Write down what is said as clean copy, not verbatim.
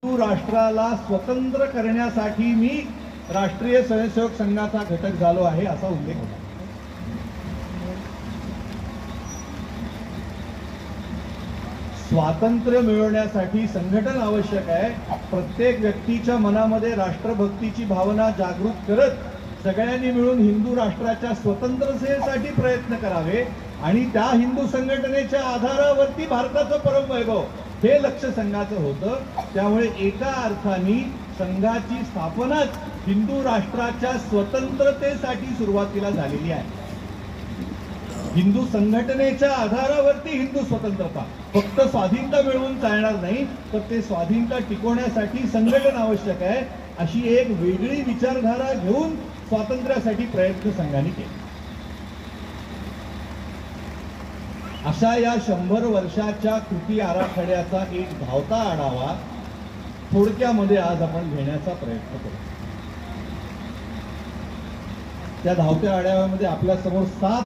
राष्ट्राला स्वतंत्र करण्यासाठी मी राष्ट्रीय स्वयंसेवक संघाचा घटक झालो आहे असा उल्लेख होता। स्वातंत्र्य मिळवण्यासाठी संघटन आवश्यक आहे। प्रत्येक व्यक्तीच्या मनामध्ये राष्ट्रभक्तीची भावना जागृत करत सगळ्यांनी मिळून हिंदू राष्ट्राच्या स्वतंत्रतेसाठी प्रयत्न करावे आणि त्या हिंदू संघटनेच्या आधारावरती भारताचं परमवैभव हे लक्ष्य संघाचं होतं। त्यामुळे एका अर्थाने संघाची स्थापनाच हिंदू राष्ट्राच्या स्वतंत्रतेसाठी सुरुवातीला झालेली आहे। हिंदू संघटनेच्या आधारावरती हिंदू स्वतंत्रता, फक्त स्वाधीनता मिळवून चालणार नाही, तर ते स्वाधीनता टिकवण्यासाठी संघटन आवश्यक आहे अशी एक वेगळी विचारधारा घेऊन स्वातंत्र्यासाठी प्रयत्न संघाने केले। अशा या 100 वर्षाच्या कृती आराखड्याचा एक धावता आढावा थोडक्यामध्ये आज आपण घेण्याचा प्रयत्न करू। त्या धावत्या आढाव्यामध्ये आपल्या समोर 7